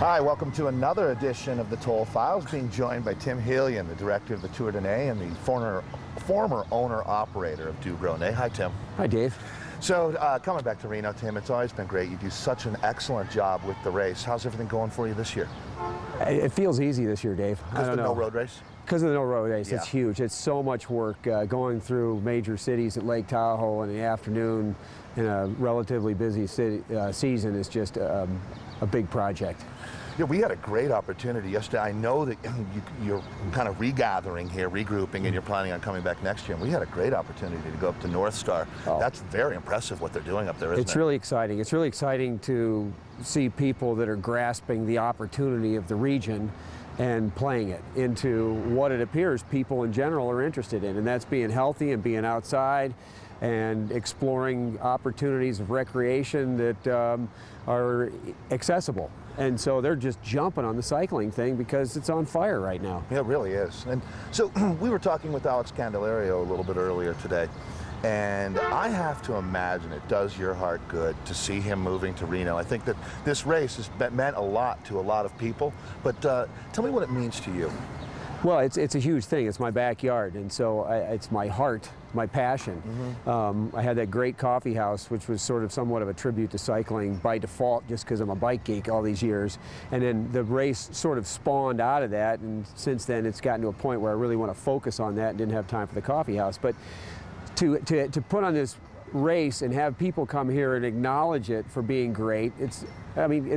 Hi, welcome to another edition of the Toll Files, being joined by Tim Helion, the director of the Tour de Nez and the former owner-operator of Du Gros Nez. Hi, Tim. Hi, Dave. So, coming back to Reno, Tim, it's always been great. You do such an excellent job with the race. How's everything going for you this year? It feels easy this year, Dave. Because of the no road race? Because of the no road race, Yeah. It's huge. It's so much work going through major cities at Lake Tahoe in the afternoon in a relatively busy season is just a big project. Yeah, we had a great opportunity yesterday. I know that you're kind of regathering here, regrouping, and you're planning on coming back next year. And we had a great opportunity to go up to North Star. Oh. That's very impressive what they're doing up there, isn't it? It's really exciting. It's really exciting to see people that are grasping the opportunity of the region and playing it into what it appears people in general are interested in, and that's being healthy and being outside and exploring opportunities of recreation that are accessible. And so they're just jumping on the cycling thing because it's on fire right now. Yeah, it really is. And so we were talking with Alex Candelario a little bit earlier today, and I have to imagine it does your heart good to see him moving to Reno. I think that this race has meant a lot to a lot of people, but tell me what it means to you. Well, it's a huge thing. It's my backyard, and so it's my heart, my passion. Mm-hmm. I had that great coffee house, which was sort of somewhat of a tribute to cycling by default, just because I'm a bike geek all these years. And then the race sort of spawned out of that, and since then it's gotten to a point where I really want to focus on that and didn't have time for the coffee house. But to put on this race and have people come here and acknowledge it for being great, it's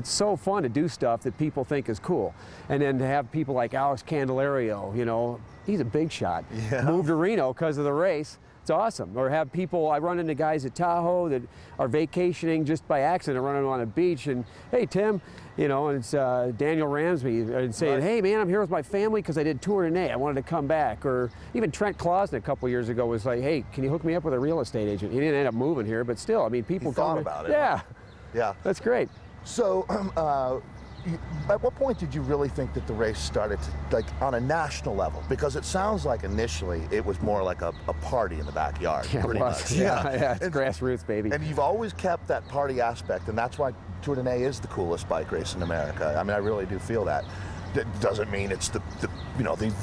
so fun to do stuff that people think is cool. And then to have people like Alex Candelario, you know, he's a big shot, move to Reno because of the race. It's awesome. Or have people, I run into guys at Tahoe that are vacationing just by accident, running on a beach, and hey, Tim, you know, and it's Daniel Ramsey, and saying, hey man, I'm here with my family because I did Tour de Nez, I wanted to come back. Or even Trent Clausen a couple years ago was like, hey, can you hook me up with a real estate agent? He didn't end up moving here, but still, I mean, people thought about it. Yeah. Yeah. That's great. So, at what point did you really think that the race started to, like, on a national level? Because it sounds like initially it was more like a party in the backyard, Yeah, pretty it was. much. Yeah, it's grassroots, baby. And you've always kept that party aspect, and that's why Tour de Nez is the coolest bike race in America. I mean, I really do feel that. That doesn't mean it's the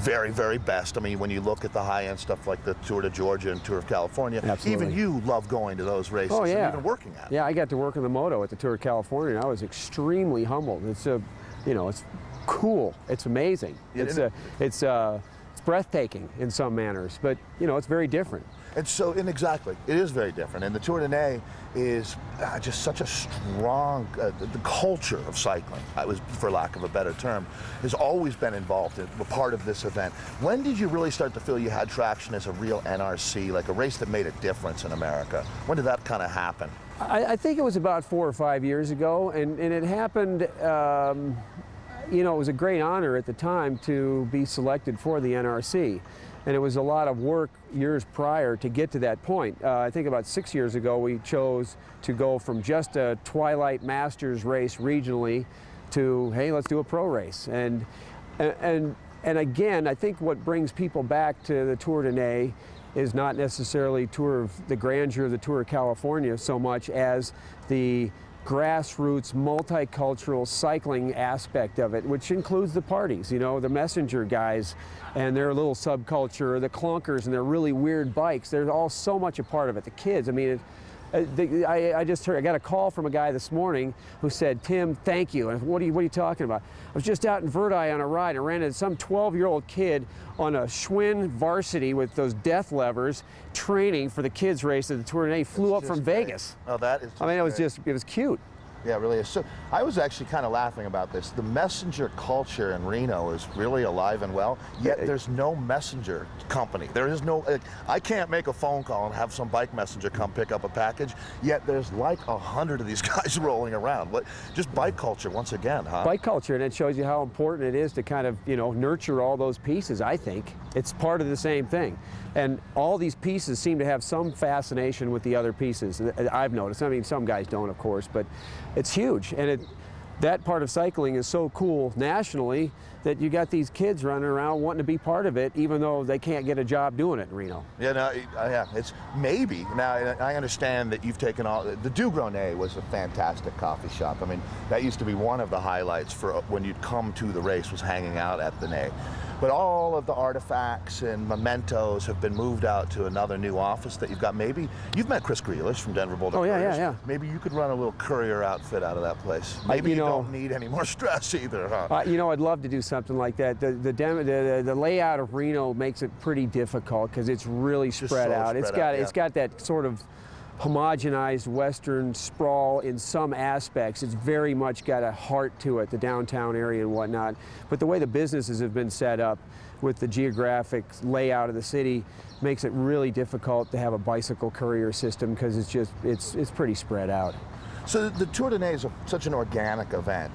very, very best. I mean, when you look at the high-end stuff like the Tour de Georgia and Tour of California, Absolutely. even you love going to those races Oh, yeah. and even working at it. Yeah, I got to work on the moto at the Tour of California, and I was extremely humbled. It's it's cool. It's amazing. It's breathtaking in some manners, but it's very different. And so, exactly, it is very different. And the Tour de Nez is just such a strong, the culture of cycling, for lack of a better term, has always been involved in a part of this event. When did you really start to feel you had traction as a real NRC, like a race that made a difference in America? When did that kind of happen? I think it was about 4 or 5 years ago, and it happened, it was a great honor at the time to be selected for the NRC. And it was a lot of work years prior to get to that point. I think about 6 years ago, we chose to go from just a Twilight Masters race regionally to, hey, let's do a pro race. And again, I think what brings people back to the Tour de Nez is not necessarily the grandeur of the Tour of California so much as the grassroots, multicultural cycling aspect of it, which includes the parties, the messenger guys and their little subculture, the clunkers and their really weird bikes. They're all so much a part of it. The kids, I mean, I just heard, I got a call from a guy this morning who said, Tim, thank you. And what are you talking about? I was just out in Verdi on a ride and ran into some 12-year-old kid on a Schwinn varsity with those death levers training for the kids race at the Tour de Nez. He flew up from Vegas. Oh, that is just I mean, it was cute. Yeah, it really is. So I was actually kind of laughing about this. The messenger culture in Reno is really alive and well, yet there's no messenger company. There is no, I can't make a phone call and have some bike messenger come pick up a package, yet there's like 100 of these guys rolling around. Just bike culture once again, huh? Bike culture, and it shows you how important it is to kind of, nurture all those pieces, I think. It's part of the same thing. And all these pieces seem to have some fascination with the other pieces. I've noticed. I mean, some guys don't, of course, but it's huge. And that part of cycling is so cool nationally that you got these kids running around wanting to be part of it, even though they can't get a job doing it in Reno. Yeah, no, yeah, it's maybe. Now, I understand that you've taken all, the Du Grenay was a fantastic coffee shop. I mean, that used to be one of the highlights for when you'd come to the race, was hanging out at the Nay. But all of the artifacts and mementos have been moved out to another new office that you've got. Maybe, you've met Chris Grealish from Denver Boulder Couriers. Yeah. Maybe you could run a little courier outfit out of that place. Maybe you don't need any more stress either, huh? You know, I'd love to do something like that. The layout of Reno makes it pretty difficult because it's really spread out. It's got that sort of homogenized Western sprawl in some aspects. It's very much got a heart to it, the downtown area and whatnot. But the way the businesses have been set up with the geographic layout of the city makes it really difficult to have a bicycle courier system because it's pretty spread out. So the Tour de Nay is such an organic event.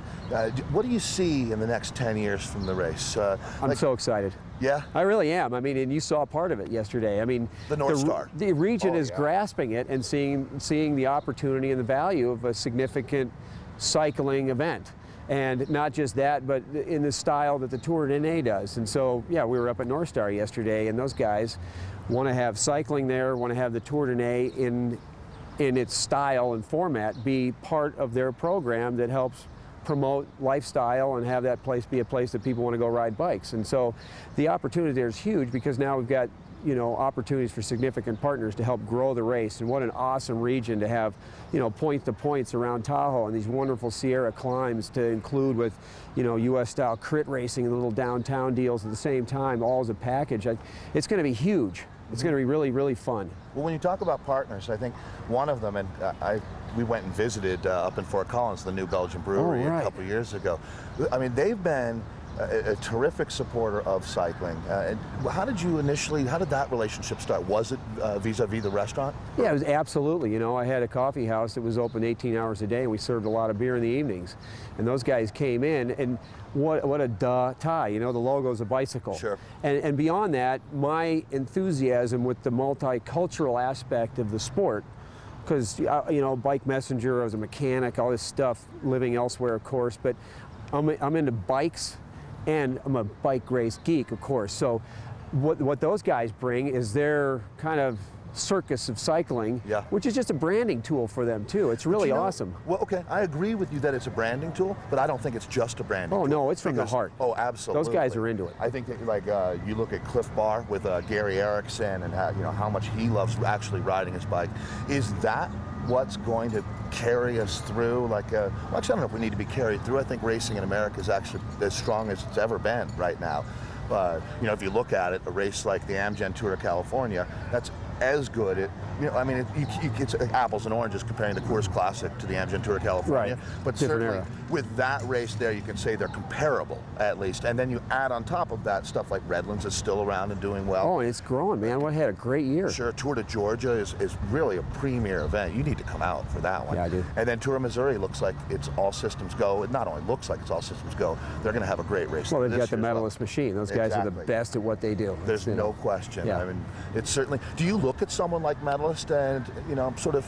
What do you see in the next 10 years from the race? I'm so excited. Yeah? I really am. I mean, and you saw part of it yesterday. I mean, the North Star. The region is grasping it and seeing the opportunity and the value of a significant cycling event. And not just that, but in the style that the Tour de Nay does. And so, yeah, we were up at North Star yesterday, and those guys want to have cycling there, want to have the Tour de Nay in its style and format be part of their program that helps promote lifestyle and have that place be a place that people want to go ride bikes. And so the opportunity there is huge because now we've got, you know, opportunities for significant partners to help grow the race. And what an awesome region to have, you know, point-to-points around Tahoe and these wonderful Sierra climbs to include with, you know, U.S.-style crit racing and little downtown deals at the same time, all as a package. It's going to be huge. It's going to be really, really fun. Well, when you talk about partners, I think one of them, and we went and visited up in Fort Collins, the new Belgian brewery, a couple of years ago. I mean, they've been a terrific supporter of cycling. How did that relationship start? Was it vis-a-vis the restaurant? Yeah, it was absolutely. You know, I had a coffee house that was open 18 hours a day, and we served a lot of beer in the evenings. And those guys came in, and what a tie, you know, the logo's a bicycle. Sure. And beyond that, my enthusiasm with the multicultural aspect of the sport, because, you know, Bike Messenger, I was a mechanic, all this stuff, living elsewhere, of course, but I'm into bikes, and I'm a bike race geek, of course. So what those guys bring is their kind of circus of cycling, which is just a branding tool for them too. It's really awesome. Well, okay, I agree with you that it's a branding tool, but I don't think it's just a branding tool. Oh no, it's from the heart. Oh, absolutely. Those guys are into it. I think that, like, you look at Cliff Bar with Gary Erickson and how much he loves actually riding his bike. Is that what's going to carry us through? Like, well, actually, I don't know if we need to be carried through. I think racing in America is actually as strong as it's ever been right now. But, you know, if you look at it, a race like the Amgen Tour of California, that's as good. It's apples and oranges comparing the Coors Classic to the Amgen Tour of California. Right. But Different certainly era. with that race there, you can say they're comparable at least. And then you add on top of that stuff like Redlands is still around and doing well. Oh, and it's growing, man. We had a great year. Sure, Tour de Georgia is really a premier event. You need to come out for that one. Yeah, I do. And then Tour of Missouri looks like it's all systems go. It not only looks like it's all systems go, they're going to have a great race. Well, they've this got the year as medalist machine. Those guys are the best at what they do. There's no question. Yeah. I mean, it's certainly. Do you look at someone like Medalist and, you know, sort of,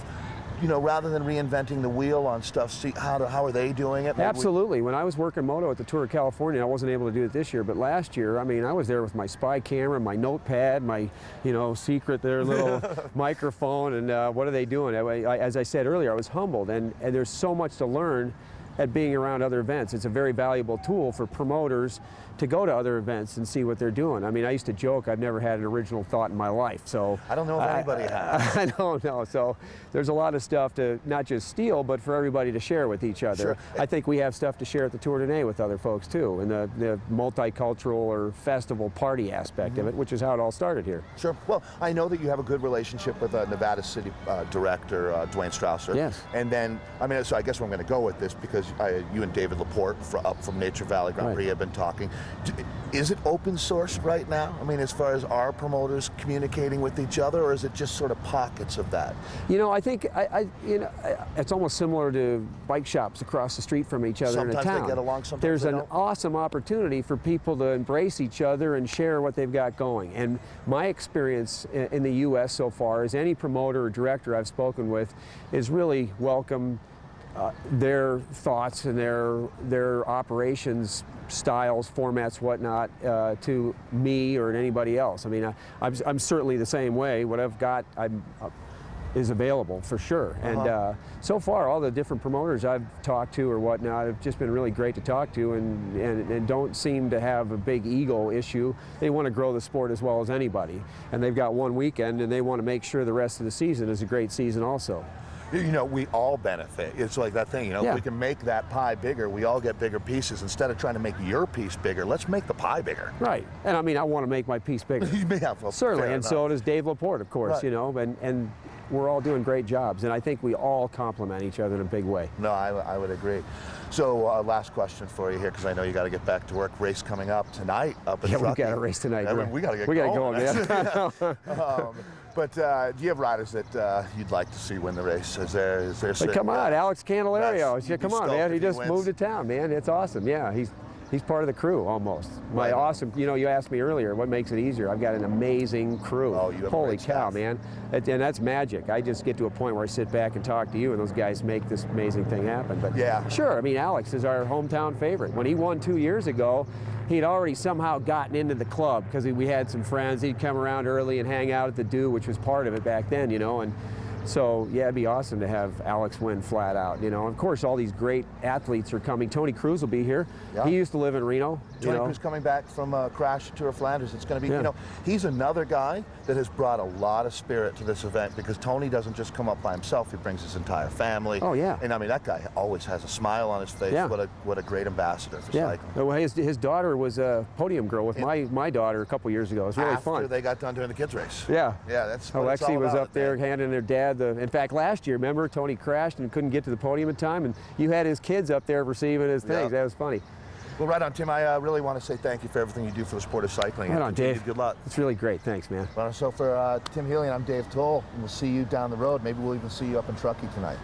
you know, rather than reinventing the wheel on stuff, see how are they doing it? Absolutely. When I was working moto at the Tour of California, I wasn't able to do it this year, but last year, I mean, I was there with my spy camera, my notepad, my, you know, secret their little microphone, and what are they doing? As I said earlier, I was humbled, and there's so much to learn at being around other events. It's a very valuable tool for promoters to go to other events and see what they're doing. I mean, I used to joke I've never had an original thought in my life. So I don't know if anybody has. I don't know. So there's a lot of stuff to not just steal, but for everybody to share with each other. Sure. I think we have stuff to share at the Tour de Nay with other folks too, and the multicultural or festival party aspect of it, which is how it all started here. Sure. Well, I know that you have a good relationship with Nevada City Director Dwayne Strausser. Yes. And then, I mean, so I guess where I'm going to go with this, because you and David Laporte up from Nature Valley Grand Prix have been talking. Is it open source right now? I mean, as far as our promoters communicating with each other, or is it just sort of pockets of that? You know, I think it's almost similar to bike shops across the street from each other in a town. Sometimes they get along, sometimes There's they an don't. awesome opportunity for people to embrace each other and share what they've got going. And my experience in the U.S. so far is any promoter or director I've spoken with is really welcome their thoughts and their operations styles, formats, whatnot, to me or anybody else. I mean, I'm certainly the same way. What I've got, is available for sure. And so far, all the different promoters I've talked to or whatnot have just been really great to talk to, and don't seem to have a big ego issue. They want to grow the sport as well as anybody, and they've got one weekend, and they want to make sure the rest of the season is a great season also. You know, we all benefit. It's like that thing, you know, Yeah. if we can make that pie bigger, we all get bigger pieces. Instead of trying to make your piece bigger, let's make the pie bigger. Right, and I mean, I want to make my piece bigger. Yeah, well, Certainly, fair and enough. so does Dave Laporte, of course, Right. you know, and we're all doing great jobs, and I think we all complement each other in a big way. No, I would agree. So last question for you here, because I know you got to get back to work. Race coming up tonight up in Yeah, Truckee. we got a race tonight. I mean, we got to get we going. gotta go, man. But do you have riders that you'd like to see win the race? Is there But come on, Alex Candelario. That's- Yeah, you'd be come on, stoked man. He if he just wins. moved to town, man. It's awesome. Yeah, he's part of the crew almost. My Right on. awesome. You know, you asked me earlier what makes it easier. I've got an amazing crew. Oh, you have a Holy great cow, staff. man! And that's magic. I just get to a point where I sit back and talk to you, and those guys make this amazing thing happen. But Yeah. sure. I mean, Alex is our hometown favorite. When he won 2 years ago, he'd already somehow gotten into the club because we had some friends. He'd come around early and hang out at the Do, which was part of it back then, you know. And so, yeah, it'd be awesome to have Alex win flat out, you know. Of course, all these great athletes are coming. Tony Cruz will be here. Yeah. He used to live in Reno, you Tony know. Cruz coming back from a crash at Tour of Flanders. It's going to be, Yeah. you know, he's another guy that has brought a lot of spirit to this event, because Tony doesn't just come up by himself. He brings his entire family. Oh, yeah. And I mean, that guy always has a smile on his face. Yeah. What a great ambassador for Yeah. cycling. Well, his daughter was a podium girl with my daughter a couple years ago. It was really After fun. they got done doing the kids race. Yeah. Yeah, that's what it's Alexi all was about, up there man. handing their dad in fact, last year, remember, Tony crashed and couldn't get to the podium in time, and you had his kids up there receiving his things. Yeah. That was funny. Well, right on, Tim. I really want to say thank you for everything you do for the sport of cycling. Right And on, continued Dave. Good luck. It's really great. Thanks, man. So for Tim Helion, I'm Dave Toll, and we'll see you down the road. Maybe we'll even see you up in Truckee tonight.